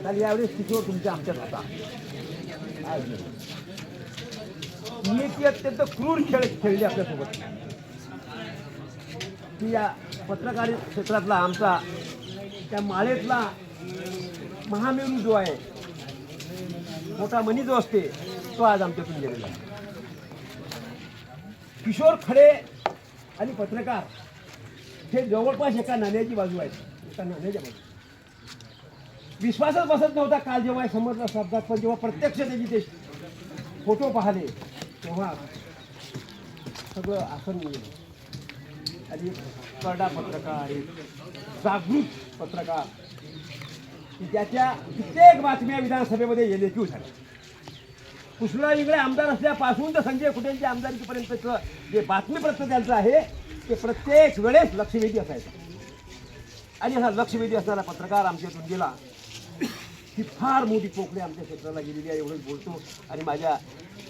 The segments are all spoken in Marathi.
काल यावेळेस किशोर तुमच्या आमच्यात होता. नियती अत्यंत क्रूर खेळ खेळली आपल्यासोबत. की या पत्रकार क्षेत्रातला आमचा त्या माळेतला महामेरू जो आहे, मोठा मनी जो असते, तो आज आमच्यातून गेलेला आहे. किशोर खडे आणि पत्रकार हे जवळपास एका नाण्याची बाजू आहेत. एका नाण्याच्या बाजू. विश्वासच बसत नव्हता काल जेव्हा समजलं शब्दात, पण जेव्हा प्रत्यक्ष त्याची ते फोटो पाहिले तेव्हा सगळं आसन गेलं. आणि करडा पत्रकार, एक जागृत पत्रकार, की त्याच्या कित्येक बातम्या विधानसभेमध्ये यशस्वी झाल्या. कृष्णराव इंगळे आमदार असल्यापासून तर संजय कुटेंच्या आमदारकीपर्यंतचं जे बातमीपत्र त्यांचं आहे ते प्रत्येक वेळेस लक्षवेधी असायचं. आणि हा लक्षवेधी असणारा पत्रकार आमच्यातून गेला ही फार मोठी पोकळी आमच्या क्षेत्राला गेलेली आहे, एवढंच बोलतो. आणि माझ्या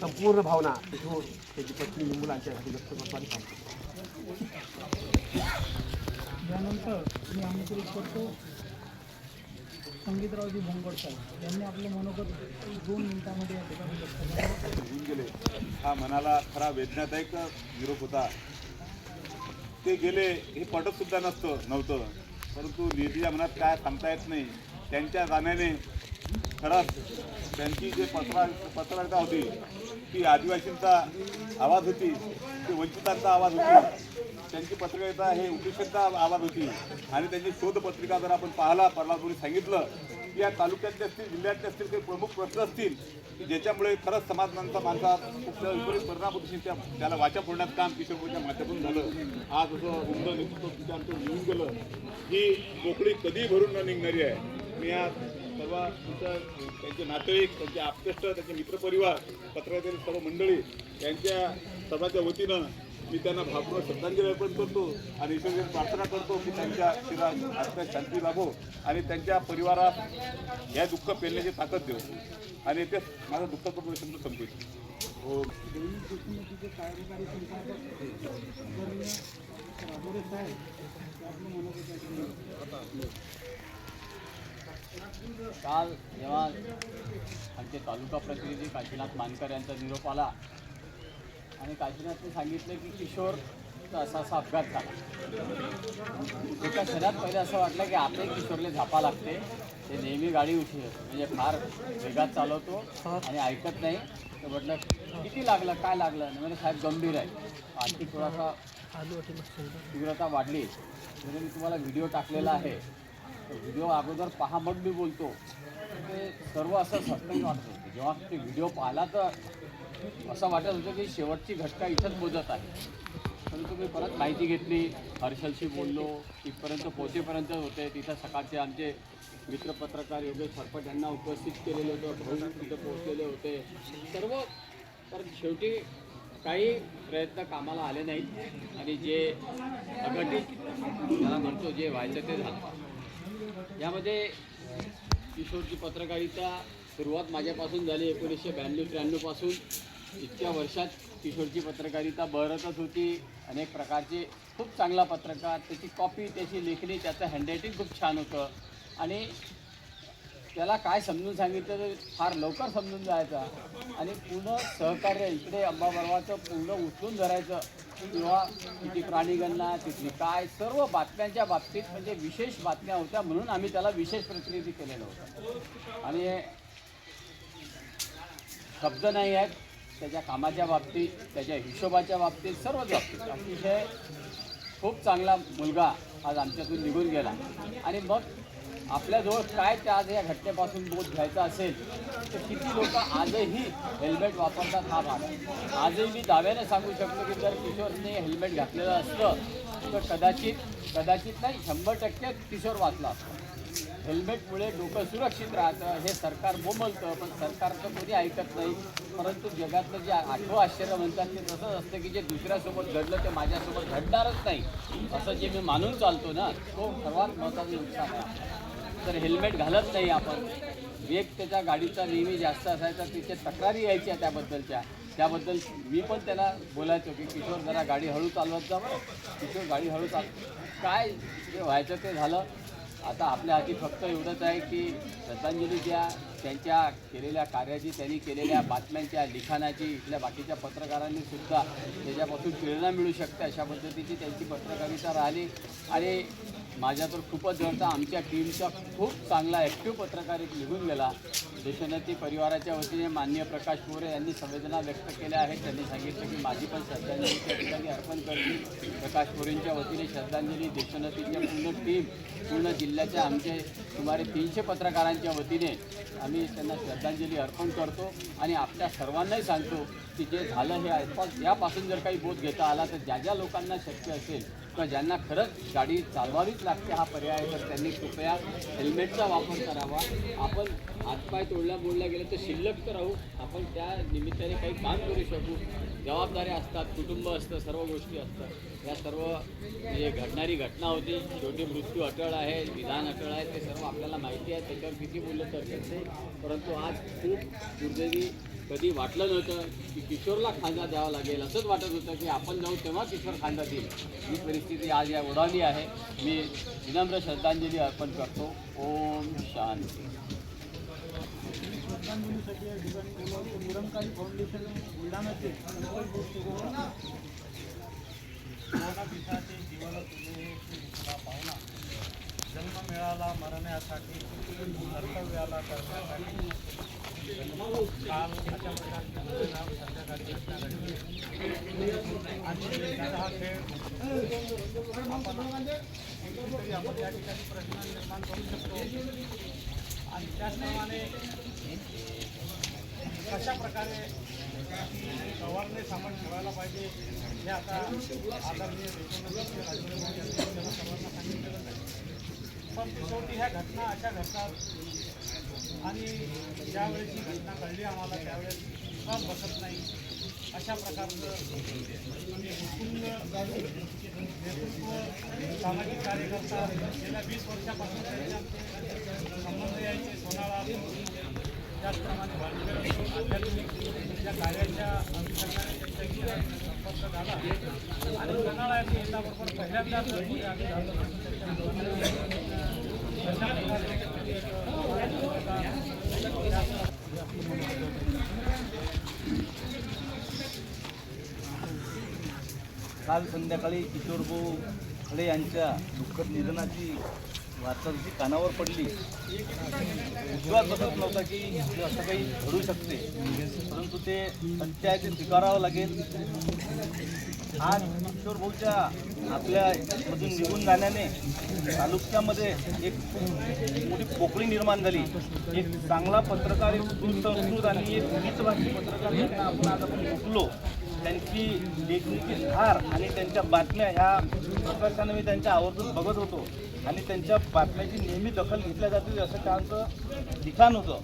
संपूर्ण भावना किशोर, त्याची पत्नी मुलांच्यासाठी व्यक्त करतो आणि सांगतो. यानंतर मी आमंत्रित करतो संगीतरावजी भोंगड साहेब यांनी आपलं मनोगत 2 मिनिटांमध्ये या ठिकाणी व्यक्त होऊन गेले. हा मनाला खरा वेदनादायक निरोप होता. ते गेले हे पटत सुद्धा नव्हतं, परंतु निधीच्या मनात काय सांगता येत नाही. त्यांच्या जाण्याने खरंच त्यांची जे पत्रकारिता होती ती आदिवासींचा आवाज होती, ती वंचितांचा आवाज होती. त्यांची पत्रकारिता हे उपेक्षेचा आवाज होती. आणि त्यांची शोधपत्रिका जर आपण पाहिला, परवानगी सांगितलं की या तालुक्यातले असतील, जिल्ह्यातले असतील काही प्रमुख प्रश्न असतील की ज्याच्यामुळे खरंच समाजाचा खूप विपरीत परिणाम होत असेल, त्याला वाचा फोडण्याचं काम किशोरपूरच्या माध्यमातून झालं. आज असं उमदं नेतृत्व तुमच्या आमचं निघून गेलं ही पोकळी कधी भरून न निघणारी आहे. मी आज सर्व त्यांचे नातेवाईक, त्यांचे आप्तेष्ट, त्यांचे मित्रपरिवार, पत्रकारितेतील सर्व मंडळी यांच्या सर्वांच्या वतीनं मी त्यांना भावपूर्ण श्रद्धांजली अर्पण करतो आणि ईश्वराची प्रार्थना करतो की त्यांच्या शरीरात आत्म्यात शांती लाभो आणि त्यांच्या परिवारात या दुःख पेलण्याची ताकद देऊ. आणि ते माझं दुःख शब्द संपवितो. हो. काल जेव्हा आमचे तालुका प्रतिनिधी काशीनाथ मानकर यांचा निरोप आला आणि काशीनाथने सांगितलं की किशोरचा असा अपघात झाला. एका क्षणात पहिले असं वाटलं की आपले किशोरले झापा लागते. ते नेहमी गाडी म्हणजे फार वेगात चालवतो आणि ऐकत नाही. तर म्हटलं किती लागलं, काय लागलं? म्हणजे साहेब गंभीर आहे, आणखी थोडासा तीव्रता वाढली. म्हणजे मी तुम्हाला व्हिडिओ टाकलेला आहे, व्हिडिओ अगोदर पहा मग मी बोलतो. ते सर्व असं सस्पेंड वाटत होतं. जेव्हा ते व्हिडिओ पाहिला तर असं वाटत होतं की शेवटची घटका इथंच मोजत आहे. परंतु मी परत माहिती घेतली, हर्षलशी बोललो, तिथपर्यंत पोहोचेपर्यंत होते. तिथं सकाळचे आमचे मित्रपत्रकार योगेश सरपट यांना उपस्थित केलेलं होतं, भाऊ तिथं पोहोचलेले होते सर्व. तर शेवटी काही प्रयत्न कामाला आले नाहीत आणि जे अघटित मला म्हणतो जे व्हायचं ते झालं. यामध्ये किशोरची पत्रकारिता सुरुवात माझ्यापासून झाली 1992-93 पासून. इतक्या वर्षात किशोरची पत्रकारिता बहरतच होती. अनेक प्रकारचे खूप चांगला पत्रकार, त्याची कॉपी, त्याची लेखणी, त्याचं हँडरायटिंग खूप छान होतं आणि त्याला काय समजून सांगितलं तर फार लवकर समजून जायचा. आणि पूर्ण सहकार्य इकडे अंबाबरवाचं पूर्ण उचलून धरायचं. किंवा किती प्राणीगणना, तिथली काय सर्व बातम्यांच्या बाबतीत म्हणजे विशेष बातम्या होत्या, म्हणून आम्ही त्याला विशेष प्रतिनिधी केलेलं होतं. आणि शब्द नाही आहेत त्याच्या कामाच्या बाबतीत, त्याच्या हिशोबाच्या बाबतीत, सर्वच बाबतीत अतिशय खूप चांगला मुलगा आज आमच्यातून निघून गेला. आणि मग आपल्याजवळ काय त्या आज या घटनेपासून बोध घ्यायचा असेल तर किती लोक आजही हेल्मेट वापरतात हा भाग. आजही मी दाव्याने सांगू शकतो की जर किशोरने हेल्मेट घातलेलं असतं तर कदाचित नाही 100% किशोर वाचला असतो. हेल्मेटमुळे डोकं सुरक्षित राहतं हे सरकार बोंबलतं, पण सरकारचं कोणी ऐकत नाही. परंतु जगातलं जे 8वं आश्चर्य म्हणतात ते तसंच असतं की जे दुसऱ्यासोबत घडलं ते माझ्यासोबत घडणारच नाही असं जे मी मानून चालतो ना, तो सर्वात महत्त्वाचं नुकसान आहे. तर हेल्मेट घालत नाही आपण, वेग त्याच्या गाडीचा नेहमी जास्त असायचा, तिथे तक्रारी यायच्या त्याबद्दल मी पण त्याला बोलायचो की किशोर जरा गाडी हळू चालवत जा बरं, किशोर गाडी हळू काय जे व्हायचं ते झालं. आता आपल्या हाती फक्त एवढंच आहे की श्रद्धांजली द्या, त्यांच्या केलेल्या कार्याची, त्यांनी केलेल्या बातम्यांच्या लिखाणाची इथल्या बाकीच्या पत्रकारांनी सुद्धा त्याच्यापासून प्रेरणा मिळू शकते अशा पद्धतीची त्यांची पत्रकारिता राहिली. आणि माझ्या तर खूपच जवळचा आमच्या टीमचा खूप चांगला ॲक्टिव्ह पत्रकार एक निघून गेला. देशोन्नती परिवाराच्या वतीने माननीय प्रकाश मोरे यांनी संवेदना व्यक्त केल्या आहेत. त्यांनी सांगितलं की माझी पण श्रद्धांजली त्या ठिकाणी अर्पण करतील. प्रकाश मोरेंच्या वतीने श्रद्धांजली देशोन्नतीच्या पूर्ण टीम, पूर्ण जिल्ह्याच्या आमचे सुमारे 300 पत्रकारांच्या वतीने आम्ही त्यांना श्रद्धांजली अर्पण करतो. आणि आपल्या सर्वांनाही सांगतो की जे झालं हे यापासून जर काही बोध घेता आला तर ज्या ज्या लोकांना शक्य असेल किंवा ज्यांना खरंच गाडी चालवावीच लागते हा पर्याय तर त्यांनी कृपया हेल्मेटचा वापर करावा. आपण हातपाय बोलल्या गेलं तर शिल्लक तर राहू, आपण त्या निमित्ताने काही काम करू शकू. जबाबदाऱ्या असतात, कुटुंब असतं, सर्व गोष्टी असतात. या सर्व म्हणजे घडणारी घटना होती. शेवटी मृत्यू अटळ आहे, विधान अटळ आहे, ते सर्व आपल्याला माहिती आहे. त्याच्यावर किती बोललं तर नाही. परंतु आज खूप दुर्दैवी, कधी वाटलं नव्हतं की किशोरला खांदा द्यावा लागेल. असंच वाटत होतं की आपण जाऊ तेव्हा किशोर खांदा देईल. ही परिस्थिती आज या ओढावली आहे. मी विनम्र श्रद्धांजली अर्पण करतो. ओम शांती. श्रद्धांजलीसाठी या ठिकाणी बोलावलं निरंकारी फाउंडेशन बुलढाणाचे जीवन तुझे पाहुणा जन्म मिळाला मरण्यासाठी कर्तव्याला करण्यासाठी काल अशा प्रकारचे नाव संध्याकाळी घटना घडली आणि त्याचा हा खेळ आपण या ठिकाणी प्रश्न निर्माण करू शकतो. आणि त्याचप्रमाणे कशा प्रकारे गव्हर्नन्स आपण ठेवायला पाहिजे हे आता आदरणीय देशोन्नतीचे राजेंद्र मोदी यांनी आपल्याला सर्वांना सांगितलेलं आहे. पण शेवटी ह्या घटना अशा घडतात आणि ज्यावेळेस ही घटना घडली आम्हाला त्यावेळेस कम बसत नाही. अशा प्रकारचं उत्तुंग नेतृत्व सामाजिक कार्यकर्ता गेल्या 20 वर्षापासून त्यांचे संबंध यायचे. सोनाळा त्याचप्रमाणे आध्यात्मिक ज्या कार्याच्या अनुषंगाने त्यांच्याशी संपर्क झाला आणि सोनाळा येण्याबरोबर पहिल्यांदाच आम्ही झालो. अशा काल संध्याकाळी किशोरभाऊ खळे यांच्या दुःखद निधनाची वार्ता जशी कानावर पडली, विश्वास बसत नव्हता की असं काही घडू शकते. परंतु ते सत्य आहे, ते स्वीकारावं लागेल. आज किशोरभाऊच्या आपल्यामधून निघून जाण्याने तालुक्यामध्ये एक मोठी पोकळी निर्माण झाली. एक चांगला पत्रकार, एक सुसंस्कृत आणि एक हितभाषी पत्रकार यांना आपण मुकलो. त्यांची लेखणीची धार आणि त्यांच्या बातम्या ह्या प्रकर्षाने मी त्यांच्या आवर्जून बघत होतो आणि त्यांच्या बातम्याची नेहमी दखल घेतल्या जाते असं त्यांचं लिखाण होतं.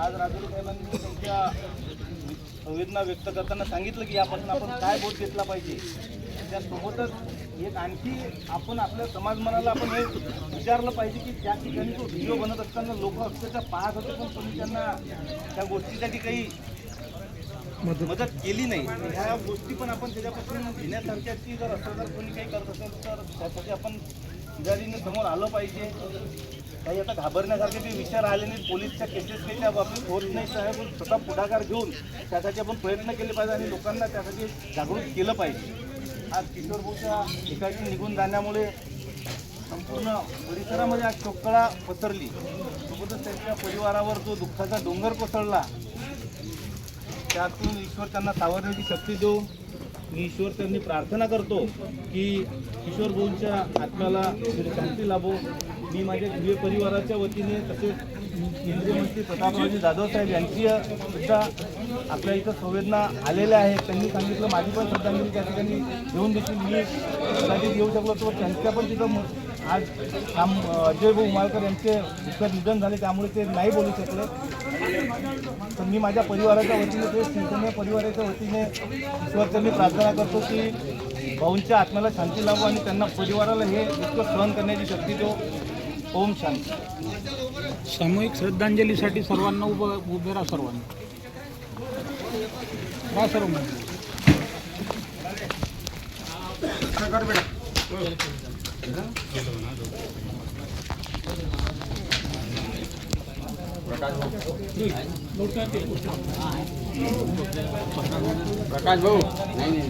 आज राजूर साहेबांनी त्यांच्या संवेदना व्यक्त करताना सांगितलं की यापासून आपण काय बोध घेतला पाहिजे. त्यासोबतच एक आणखी आपण आपल्या समाजमनाला आपण हे विचारलं पाहिजे की त्या ठिकाणी तो व्हिडिओ बनत असताना लोक अक्षरशः पाहत होते पण कोणी त्यांना त्या गोष्टीसाठी काही मदत केली नाही. ह्या गोष्टी पण आपण त्याच्यापासून घेण्यासारख्याची जर असं जर कोणी काही करत असेल तर त्यासाठी आपण पुढारीने समोर आलं पाहिजे. काही आता घाबरण्यासारखे जे विचार राहिले नाहीत. पोलीसच्या केसेस काही त्या बाबतीत होत नाही साहेब, पण स्वतः पुढाकार घेऊन त्यासाठी आपण प्रयत्न केले पाहिजे आणि लोकांना त्यासाठी जागृत केलं पाहिजे. आज किशोरभाऊच्या एकाकी निघून जाण्यामुळे संपूर्ण परिसरामध्ये आज शोककळा पसरली. सोबतच त्यांच्या परिवारावर जो दुःखाचा डोंगर कोसळला त्यातून ईश्वर त्यांना सावरण्याची शक्ती देऊ. मी ईश्वर त्यांनी प्रार्थना करतो की किशोरभाऊंच्या आत्म्याला शांती लाभो. मी माझ्या दिव्य परिवाराच्या वतीने तसेच केंद्रीय मंत्री प्रतापरावजी जाधव साहेब यांची सुद्धा आपल्या इथं संवेदना आलेल्या आहेत. त्यांनी सांगितलं माझी पण श्रद्धांजली त्या ठिकाणी घेऊन देखील मी कदाचित येऊ शकलो तर त्यांच्या पण तिथं आज अजय भाऊ उमाळकर यांचे दुःखद निधन झाले त्यामुळे ते नाही बोलू शकले. तर मी माझ्या परिवाराच्या वतीने ते शिवसेना परिवाराच्या वतीने ईश्वरचं मी प्रार्थना करतो की भाऊंच्या आत्म्याला शांती लाभो आणि त्यांना परिवाराला हे दुःख सहन करण्याची शक्ती देऊ. ओम शांती. सामूहिक श्रद्धांजलीसाठी सर्वांना उभे राहा. सर्वांना सर्व प्रकाश भाऊ नाही